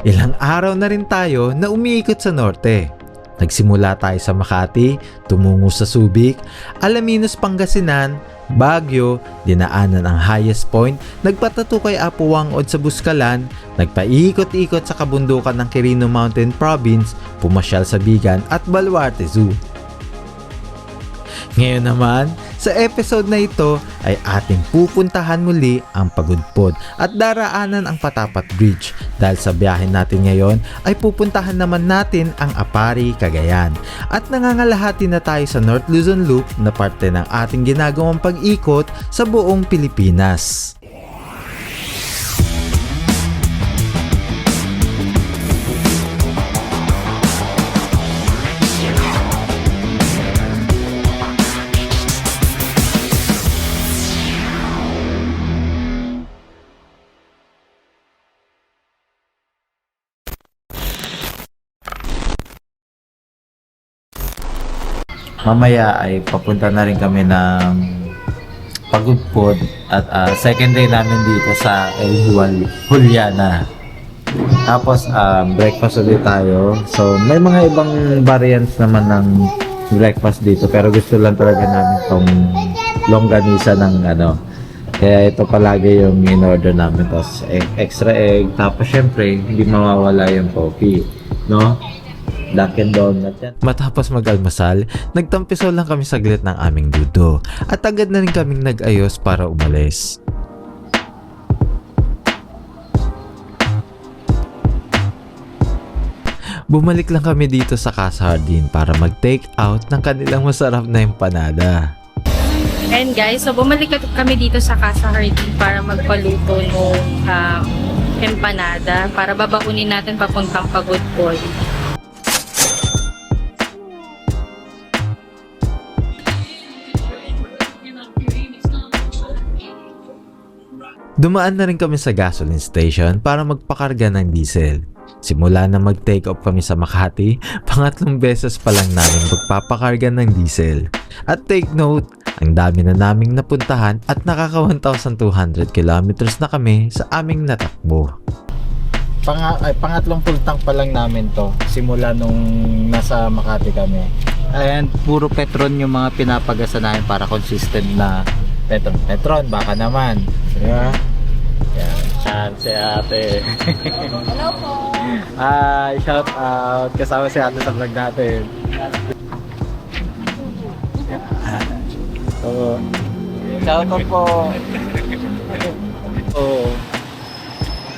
Ilang araw na rin tayo na umiikot sa norte. Nagsimula tayo sa Makati, tumungo sa Subic, Alaminos, Pangasinan, Baguio, dinaanan ang highest point, nagpatato kay Apo Wangod sa Buskalan, nagpaikot-ikot sa kabundukan ng Quirino Mountain Province, pumasyal sa Bigan at Baluarte Zoo. Ngayon naman, sa episode na ito ay ating pupuntahan muli ang Pagudpod at daraanan ang Patapat Bridge dahil sa biyahe natin ngayon ay pupuntahan naman natin ang Apari, Cagayan at nangangalahati na tayo sa North Luzon Loop na parte ng ating ginagawang pag-ikot sa buong Pilipinas. Mamaya ay papunta na rin kami ng Pagudpod at second day namin dito sa Juliana. Tapos breakfast ulit tayo. So may mga ibang variants naman ng breakfast dito pero gusto lang talaga namin tong longganisa ng Kaya ito palagi yung in-order namin. Tapos extra egg. Tapos syempre hindi mawawala yung coffee, no? Dunkin Donut yan. Matapos mag-almasal, nagtampisaw lang kami saglit ng aming dudo at agad na rin kaming nag-ayos para umalis. Bumalik lang kami dito sa Casa Jardin para mag-take out ng kanilang masarap na empanada. And guys, so bumalik kami dito sa Casa Jardin para magpaluto ng empanada para babaunin natin papuntang Pagudpod. Dumaan na rin kami sa gasoline station para magpakarga ng diesel. Simula na mag-take off kami sa Makati, pangatlong beses pa lang namin magpapakarga ng diesel. At take note, ang dami na naming napuntahan at nakaka 1,200 kilometers na kami sa aming natakbo. Pangatlong full tank pa lang namin to simula nung nasa Makati kami. And puro Petron yung mga pinapagasa namin para consistent na Petron baka naman. Yeah. Yan si ate. Hello po! Hi, shout out. Kasama si ate sa vlog natin. Oo. Shout out po. Oo.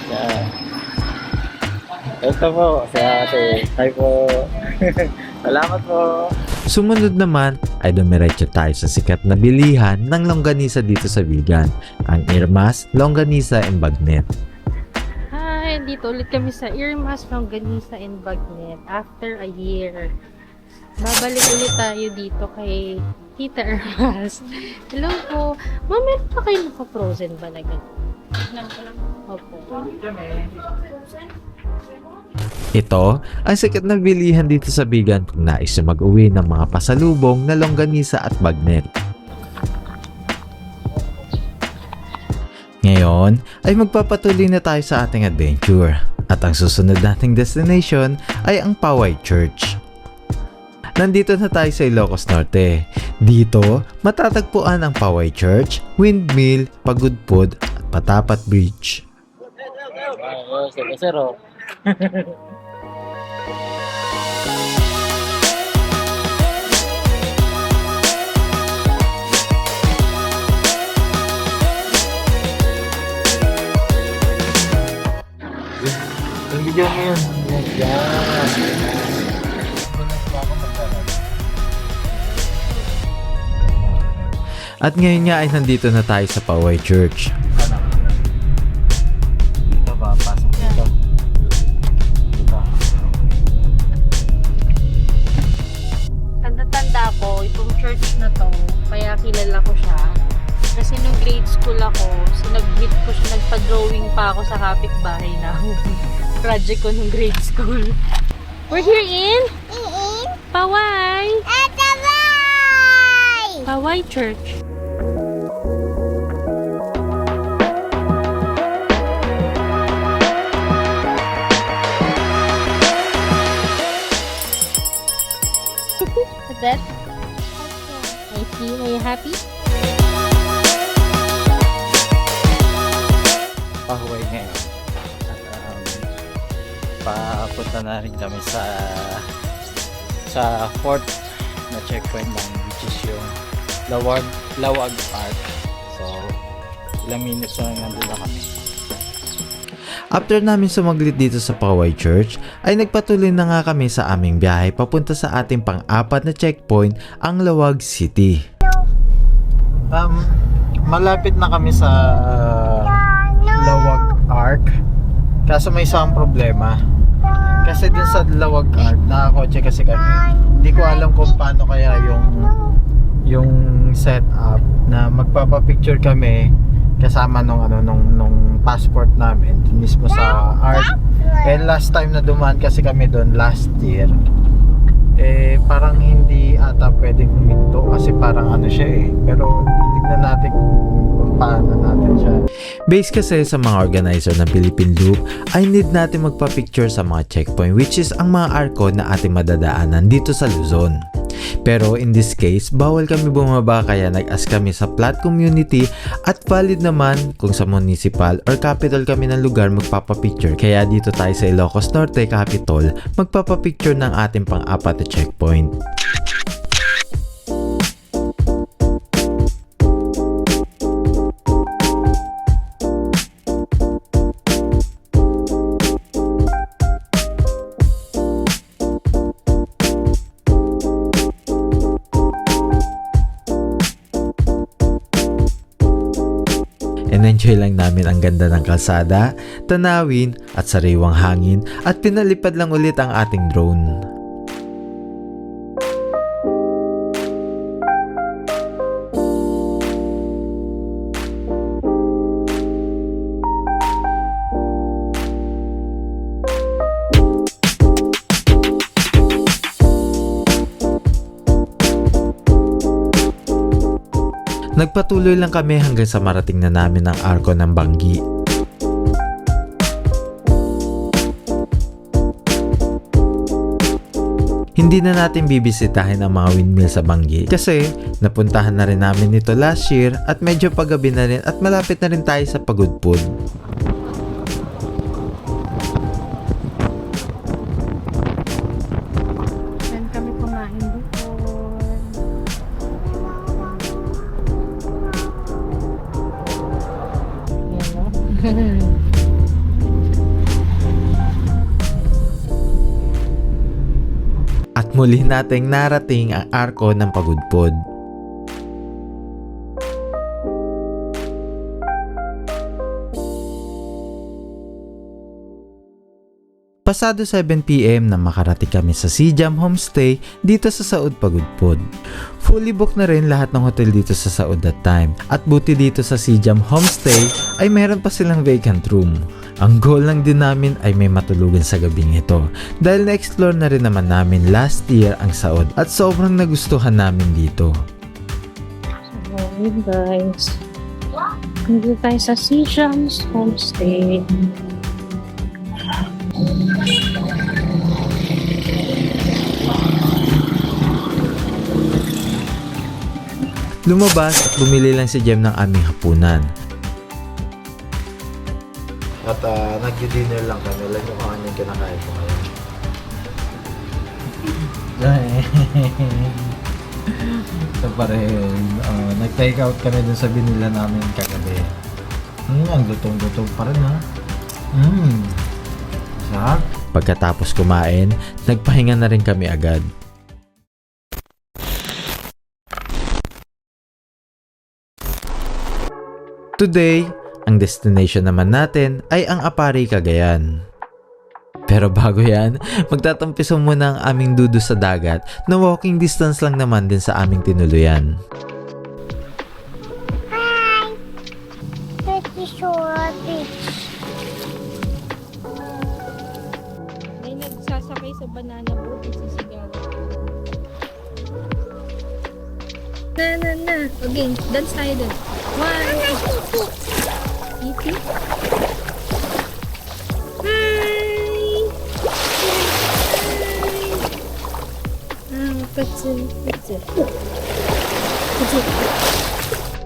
Yeah. Ito po, si ate. Hi po. Salamat po. Sumunod naman ay dumiretso tayo sa sikat na bilihan ng longganisa dito sa Bigan, ang Irmas Longganisa and Bagnet. Hi! Dito ulit kami sa Irmas Longganisa and Bagnet after a year. Babalik ulit tayo dito kay Tita Irmas. Hello po! Ma'am, meron pa kayo naka-frozen ba na gano'n? Opo. Ito ang sikat na bilihan dito sa Bigan kung nais na mag-uwi ng mga pasalubong na longganisa at bagnet. Ngayon ay magpapatuloy na tayo sa ating adventure at ang susunod nating destination ay ang Poway Church. Nandito na tayo sa Ilocos Norte. Dito matatagpuan ang Poway Church, Windmill, Pagudpod at Patapat Bridge. Ang video ngayon. At ngayon nga ay nandito na tayo sa Poway Church. Dito ba? Pasok dito. Dito. Tanda-tanda ko, itong church na to, kaya kilala ko siya. Kasi nung grade school ako, sinagbit ko siya, nagpa-drawing pa ako sa kapitbahay na. Project ko nung grade school. We're here in Poway! Poway Church. that? I see. Are you happy? Pahuway ngayon. At papunta na rin kami sa fourth na checkpoint lang, which is yung Lawag Park. So, ilang minutes na nandun na kami. After namin sumaglit dito sa Poway Church, ay nagpatuloy na nga kami sa aming biyahe papunta sa ating pang-apat na checkpoint, ang Lawag City. Malapit na kami sa Lawag Arc. Kaso may isang problema. Kasi dun sa Lawag Arc, nakakotse kasi kami. Hindi ko alam kung paano kaya yung setup na magpapapicture kami kasama nung passport namin dun mismo sa Arc. And last time na dumaan kasi kami doon last year, parang hindi ata pwedeng huminto kasi parang siya pero tignan natin kung paano natin siya. Based kasi sa mga organizer ng Philippine Loop, ay need natin magpa-picture sa mga checkpoint, which is ang mga arko na ating madadaanan dito sa Luzon. Pero in this case, bawal kami bumaba kaya nag-ask kami sa plat community at valid naman kung sa municipal or capital kami ng lugar magpapapicture. Kaya dito tayo sa Ilocos Norte Capital magpapapicture ng ating pang-apat na checkpoint. In-enjoy lang namin ang ganda ng kalsada, tanawin at sariwang hangin at pinalipad lang ulit ang ating drone. Nagpatuloy lang kami hanggang sa marating na namin ang arko ng Banggi. Hindi na natin bibisitahin ang mga windmill sa Banggi kasi napuntahan na rin namin ito last year at medyo paggabi na rin at malapit na rin tayo sa Pagudpud. Saan kami kumain dito? At muli nating narating ang arko ng Pagudpud. Pasado 7 PM na makarating kami sa Sijam Homestay dito sa Saud, Pagudpud. Fully booked na rin lahat ng hotel dito sa Saud that time. At buti dito sa Sijam Homestay ay meron pa silang vacant room. Ang goal lang din namin ay may matulugan sa gabing ito dahil na-explore na rin naman namin last year ang Saud at sobrang nagustuhan namin dito. So, yun guys. Nandito tayo sa Sijam's Homestay. Lumabas at bumili lang si Jem ng aming hapunan. At nag-dinner lang kami. Alam nyo kung ano yung kinakain ko ngayon. Ito pa rin. Nag-take out kami dun sa binila namin kagabi. Ang lutong-lutong pa rin ha. Sarap. Pagkatapos kumain, nagpahinga na rin kami agad. Today, ang destination naman natin ay ang Aparri, Cagayan. Pero bago yan, magtatampiso muna ang aming dudo sa dagat na walking distance lang naman din sa aming tinuluyan. Hi! Pretty Shore Beach. May nagsasakay sa banana boat at sisigaw. Na. Okay, dance tayo dun. One. Easy. Hi! That's it.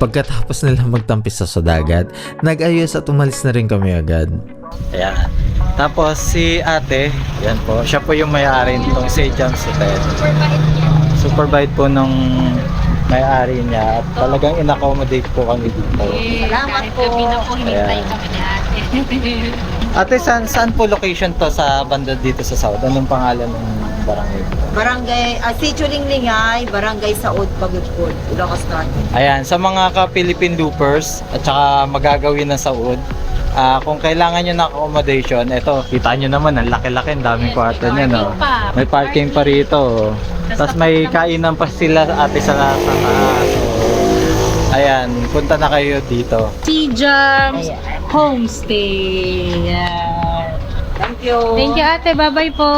Pagkatapos nila magtampis sa dagat, nag-ayos at umalis na rin kami agad. Ayan. Tapos si ate, yan po, siya po yung may-ari nitong St. John's Hotel. Super bait po nung may-ari niya at talagang in-accommodate po kami dito. Salamat po. Gabi na po, hinintay Ayan. kami ni ate. Ate, saan po location to sa banda dito sa South? Anong pangalan ng barangay? Barangay, Sitio Linglingay, Barangay Saud, Pagudpud, Ilocos Norte. Ayan, sa mga ka-Philippine loopers at saka magagawin ng Saud, kung kailangan nyo ng accommodation, eto, kita nyo naman, ang laki-laki, ang daming kwarto nyo, no? Parking pa. May parking pa rito. Tapos may kainan pa sila ate sa taas. So, ayan, punta na kayo dito. Sea Jams Ayan. Homestay. Thank you. Thank you ate. Bye-bye po.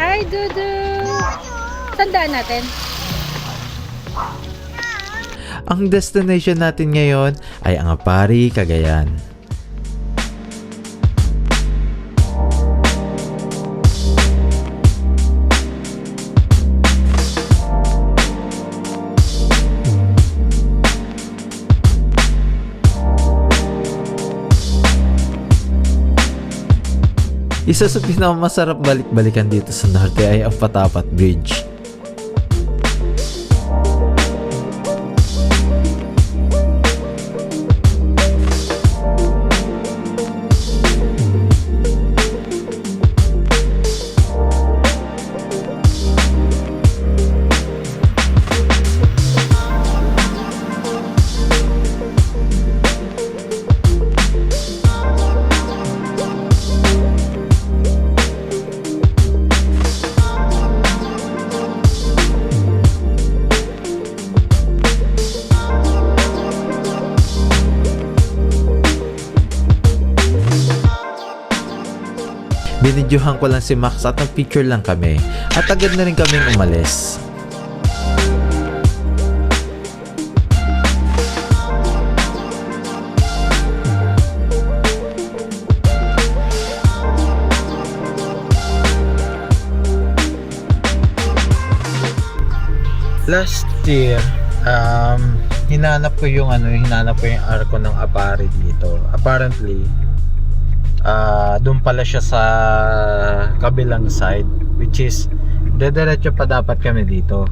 Hi, Dudu. Tandaan natin. Ang destination natin ngayon ay ang Apari, Cagayan. Isa sa pinakamasarap balik-balikan dito sa Norte ay ang Patapat Bridge. Binidyohan ko lang si Max at nag-picture lang kami at agad na rin kaming umalis. Last year, hinanap ko yung arko ng Apari dito. Apparently, doon pala siya sa kabilang side, which is dediretso pa dapat kami dito.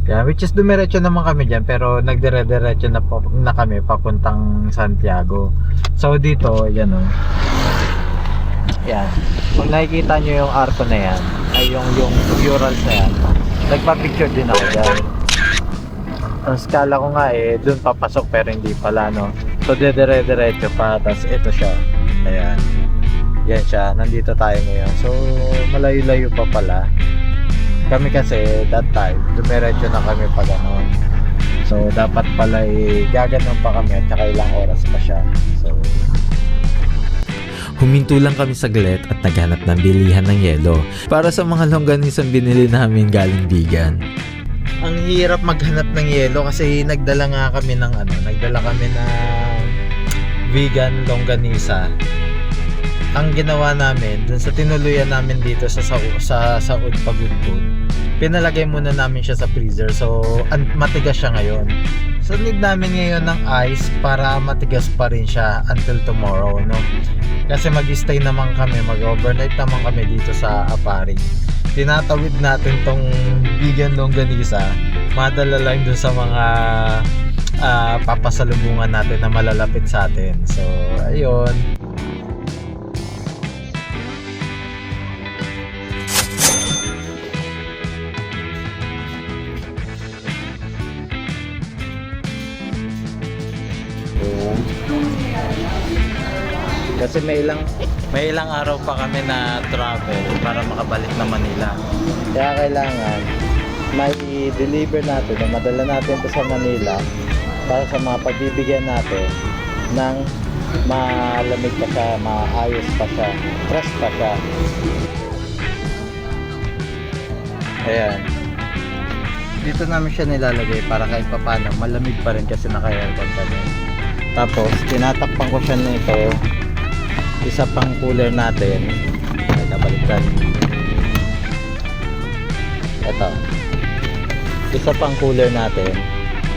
Yeah, which is dumiretso naman kami diyan, pero nagdire-diretso na kami papuntang Santiago. So dito, yan o. Yan. Kung nakikita nyo yung arko na yan, ay yung murals na yan, nagpa-picture din ako dyan. Ang skala ko nga doon papasok pero hindi pala, no. So dedire-diretso pa, tas ito siya. Ayan. Yan siya. Nandito tayo ngayon. So, malayo-layo pa pala. Kami kasi, that time, dumiretso na kami pa ganon. So, dapat pala gaganon pa kami at saka ilang oras pa siya. So, huminto lang kami saglit at naghanap ng bilihan ng yelo para sa mga longganisang binili namin galing Bigan. Ang hirap maghanap ng yelo kasi nagdala kami ng vegan longganisa. Ang ginawa namin dun sa tinuluyan namin dito sa Saud Pagudpud, pinalagay muna namin siya sa freezer. So matigas siya ngayon. So need namin ngayon ng ice para matigas pa rin siya until tomorrow, no? Kasi mag-stay naman kami, mag-overnight naman kami dito sa Apari. Tinatawid natin tong vegan longganisa, madala lang dun sa mga papasalubungan natin na malalapit sa atin. So, ayun. Kasi may ilang araw pa kami na travel para makabalik na Manila. Kaya kailangan may i-deliver natin, na madala natin to sa Manila para sa mga pagbibigyan natin ng malamig pa siya, maayos pa siya, fresh pa siya. Ayan. Dito namin siya nilalagay para kahit papano malamig pa rin kasi naka-aircon kami. Tapos tinatakpan ko siya nito isa pang cooler natin. Ay, kabaliktad. Ito. Isa pang cooler natin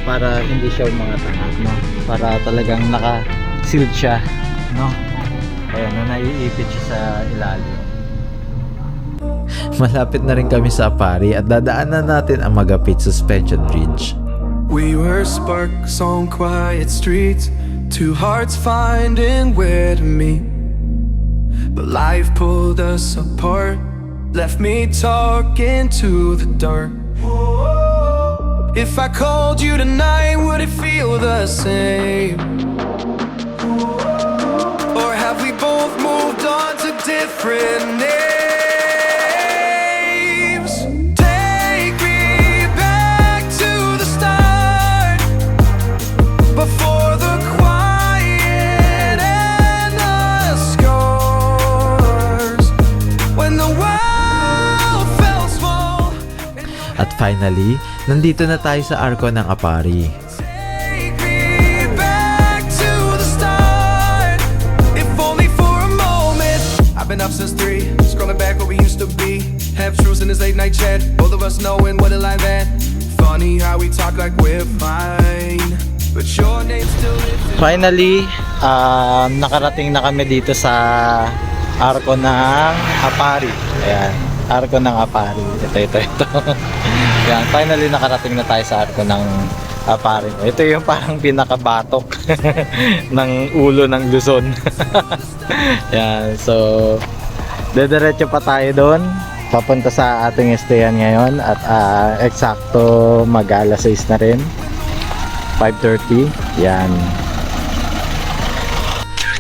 para hindi siya umangat-angat, no? Para talagang naka-sealed siya, no? Ayan, na naiipit siya sa ilalim. Malapit na rin kami sa Apari at dadaanan natin ang Magapit Suspension Bridge. We were sparks on quiet streets, two hearts finding where to meet. But life pulled us apart, left me talking to the dark. If I called you tonight, would it feel the same? Or have we both moved on to different names? Take me back to the start, before the quiet and the scars, when the world felt small. At finally, nandito na tayo sa arko ng Apari. Take me back to the start, if only for a moment. I've been up since 3, scrolling back where we used to be. Half truths in this late night chat, both of us knowing what it like that. Funny how we talk like we're fine, but your name still lives in. Finally, nakarating na kami dito sa arko ng Apari. Ayan, arko ng Apari. Ito. Ayan, finally nakarating na tayo sa arko ng Apari. Ito yung parang pinakabatok ng ulo ng Luzon. Ayan, so dediretso pa tayo doon. Papunta sa ating stayan ngayon at eksakto mag-alas 6 na rin. 5:30. Yan.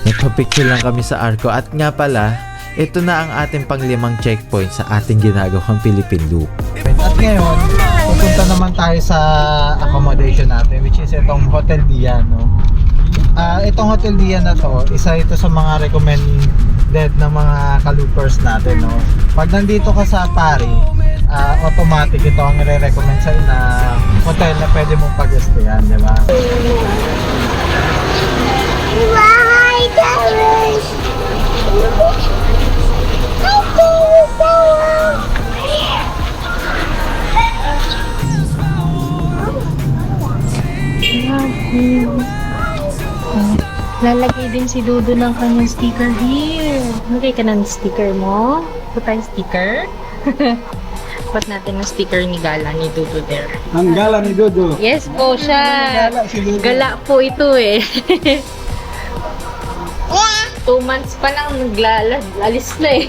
Nagpa-picture lang kami sa arko at nga pala, ito na ang ating pang-5 checkpoint sa ating ginagawang Philippine Loop. At ngayon, pupunta naman tayo sa accommodation natin, which is itong Hotel Dia, no? Itong Hotel Dia na to, isa ito sa mga recommended na mga ka-loopers natin, no? Pag nandito ka sa Apari, automatic ito ang i-recommend sa'yo na hotel na pwede mong pag-stayan, di ba? Why, Dallas? I think so. Lalagay din si Dudu ng kanyang sticker here. Lagay ka ng sticker mo. Ito tayong sticker. Pat natin ng sticker ni Gala ni Dudu there. Ang gala ni Dodo. Yes po siya. Gala si Dodo. Gala po ito eh. 2 months pa lang naglalad. Alis na eh.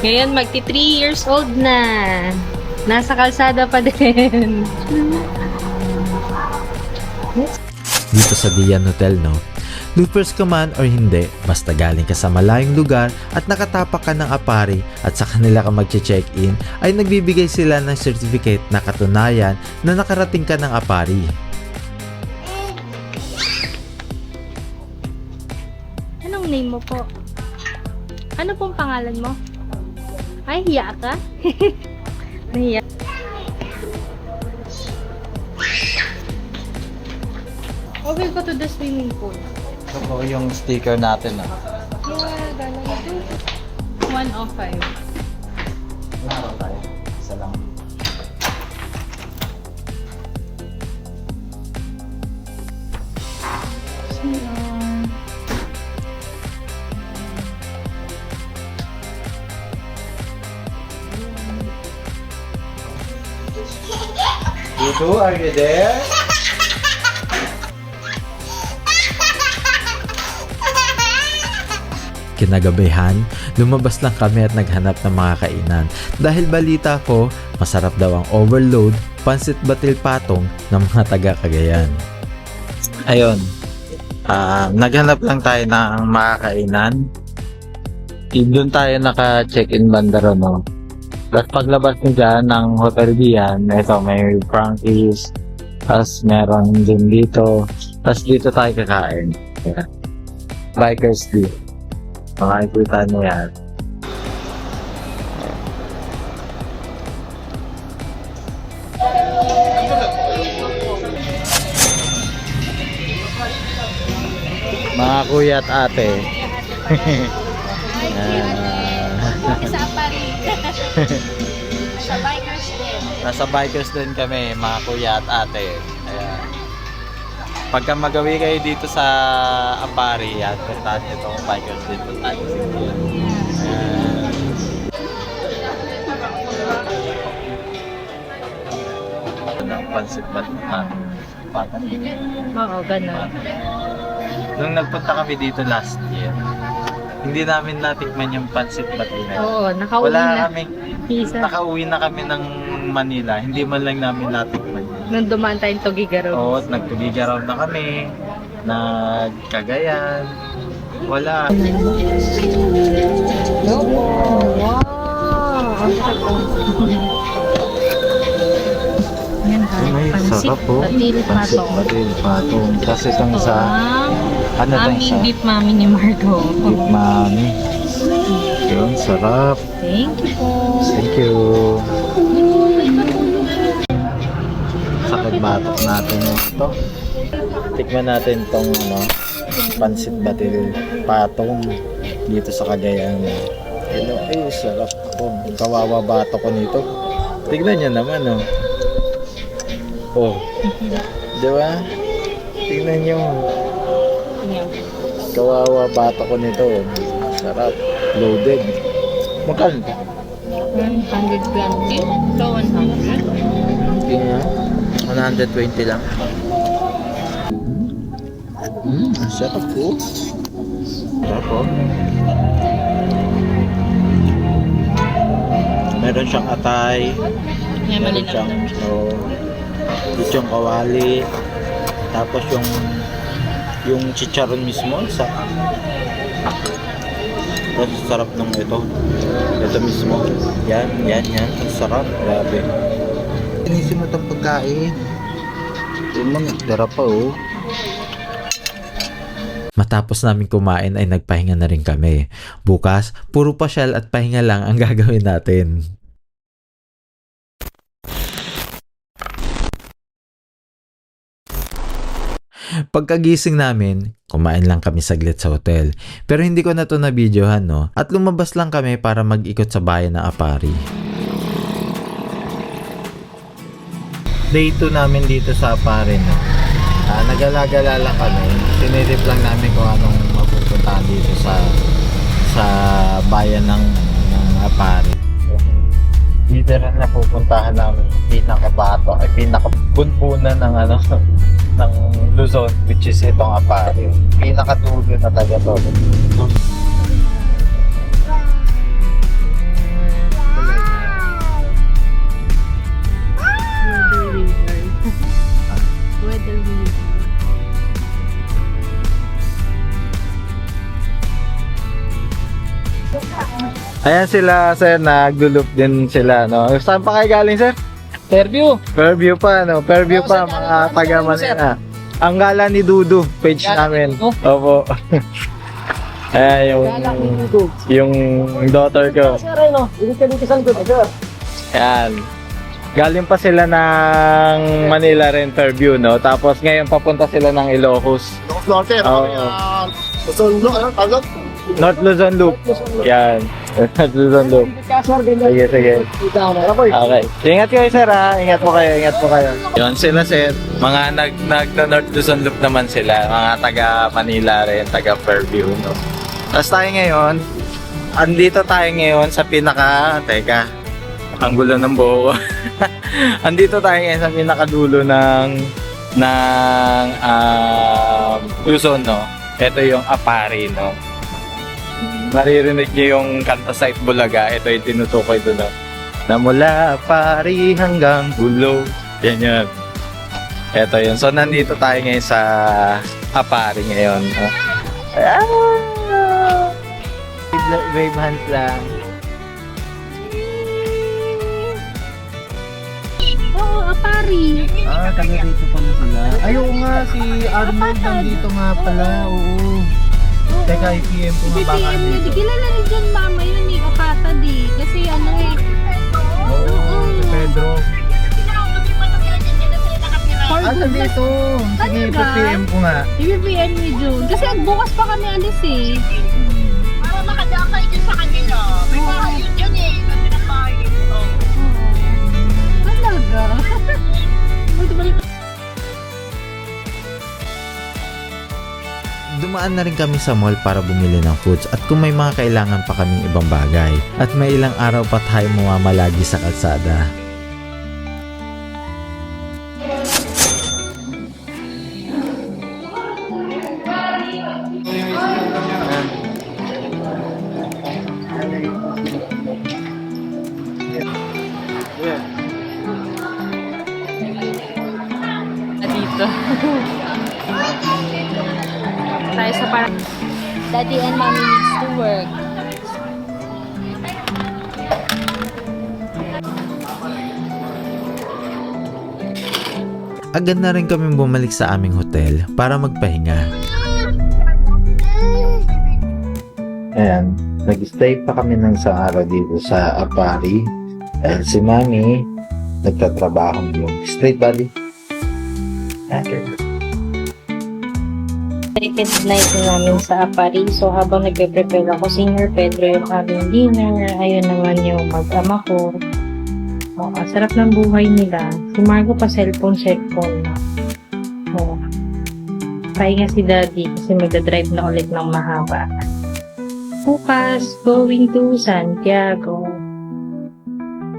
Ngayon magti 3 years old na. Nasa kalsada pa din. Dito sa Dian Hotel, no? Loopers ka man or hindi, basta galing ka sa malayong lugar at nakatapak ka ng Apari at sa kanila ka mag-check-in, ay nagbibigay sila ng certificate na katunayan na nakarating ka ng Apari. Anong name mo po? Ano pong pangalan mo? Ay, hiya ka? Nahiya. Okay, go to the swimming pool. Ito po yung sticker natin, no? Yeah, gano'n ito. 105. Wala tayo. Isa lang. Dudu, are you there? Kinagabihan, lumabas lang kami at naghanap ng mga kainan dahil balita ko, masarap daw ang overload, pansit batil patong ng mga taga Cagayan. Ayun, naghanap lang tayo ng mga kainan. Doon tayo naka-check-in banda ron, no? Tapos paglabas nyo dyan ng Hotel Dian, ito may Frankie's, tapos meron din dito, tapos dito tayo kakain. Ayan. Bikers dito. Makikita nyo yan. Mga kuya at ate. Sa Apari. Sa bikers din. Nasa bikers din kami, mga kuya at ate. Ayan. Pagka magawi kayo dito sa Apari, at puntahan nyo itong bikers din. Puntahan nyo sila. Ayan. Pansit ba? Oo, ganun. Nung nagpunta kami dito last year, hindi namin natikman yung pansit batina. Oo, nakauwi na. Isa. Nakauwi na kami ng Manila, hindi man lang namin natikman. Nung dumaan tayong Tugigaraw. Oo, nagtugigaraw na kami, nagkagayan, wala. Wow! Yan ha, pansit, batil, patong. Batil, patong. Tapos itong isa, ano itong Aming isa? beef mami ni Margo. Beef mami. Yun, sarap. Thank you po. Thank you. Sakit batok natin ito. Tikman natin tong pansit batil patong dito sa Cagayan. Hello, ay sarap po. Kawawa batok ko nito. Tignan niyo naman Oh. Di ba? Tignan niyo. Kawawa batok ko nito. Sarap. Loaded. Magkano ito? 120 to 100. Hindi nga. 120 lang. Sarap po. Sarap po. Meron siyang atay. May Meron siyang lechong kawali. Tapos yung chicharon mismo. Tapos sarap nung ito. Ito mismo. Yan. Ang sarap. Grabe. Inisip mo itong pagkain. Sarap pa Matapos namin kumain ay nagpahinga na rin kami. Bukas, puro pasyal at pahinga lang ang gagawin natin. Pagkagising namin, kumain lang kami saglit sa hotel. Pero hindi ko na to na-videohan at lumabas lang kami para mag-ikot sa bayan ng Apari. Day 2 namin dito sa Apari nagala-gala lang kami. Sinilip lang namin kung anong mapupuntahan dito sa bayan ng Apari. Dito rin na pupuntahan namin pinakabunbunan ng ng Luzon, which is itong Apari. Pinakatulo na taga to. Weather river. Ayan sila, sir, nagdulup din sila, Saan pa kayo galing, sir? Fairview. Fairview pa, Fairview pa, mga taga Manila. Ang gala ni Dudu, page namin. Opo. Ayan, yung daughter ko. Sir, dito sa likod, sir. Ayan. Galing pa sila ng Manila rin, Fairview, Tapos ngayon papunta sila ng Ilocos. Norte, North Luzon Loop. Yan. North Luzon Loop. Sige. Okay. Ingat kayo, sir, ha? Ingat po kayo. Yun sila, sir. Mga nag-North Luzon Loop naman sila. Mga taga Manila rin, taga Fairview, Tapos tayo ngayon, andito tayo ngayon sa teka, ang gulo ng buho. Andito tayo ngayon sa pinakadulo ng Luzon, Ito yung Apari, Maririnig niyo yung kanta sa Itbulaga. Ito yung tinutukoy doon, Na mula Apari hanggang Gulo. Yan. Ito yun. So, nandito tayo ngayon sa Apari ngayon. Wave hands lang. Oo, Apari. Taga dito pala sila. Ayaw nga, si Arnold nandito nga pala. Oo. Teka, IPM po nga baka dito. Kilala rin dyan mama yun Kapatad Kasi Oo, si Pedro. For good dito. Sige, ipipm ko nga. I-PM ni June. Kasi bukas pa kami alis eh. Para makadaan kayo dyan sa kanila. May bahay yun dyan eh. Kasi ng bahay yun. Oh. Talaga? Balik. Dumaan na rin kami sa mall para bumili ng foods at kung may mga kailangan pa kaming ibang bagay. At may ilang araw pa tayo mamamalagi sa kalsada. Dito. Tayo sa parang Daddy and Mommy needs to work. Agad na rin kami bumalik sa aming hotel para magpahinga. Ayan, nag-stay pa kami ng isang araw dito sa Apari. Dahil si Mami nagtatrabaho yung straight body. Second night na namin sa Apari. So, habang nagpe-prepare ako, Senior Pedro yung aming dinner. Ayun naman yung mag-ama ko. Oh, ang sarap ng buhay nila. Si Margo pa cellphone na. Oh. Pahinga si Daddy kasi magdadrive na ulit ng mahaba. Bukas, going to Santiago.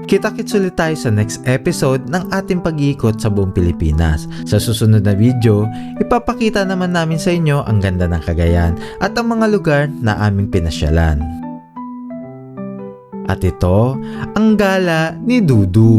Kita-kits ulit tayo sa next episode ng ating pag-iikot sa buong Pilipinas. Sa susunod na video, ipapakita naman namin sa inyo ang ganda ng Cagayan at ang mga lugar na aming pinasyalan. At ito, ang gala ni Dudu.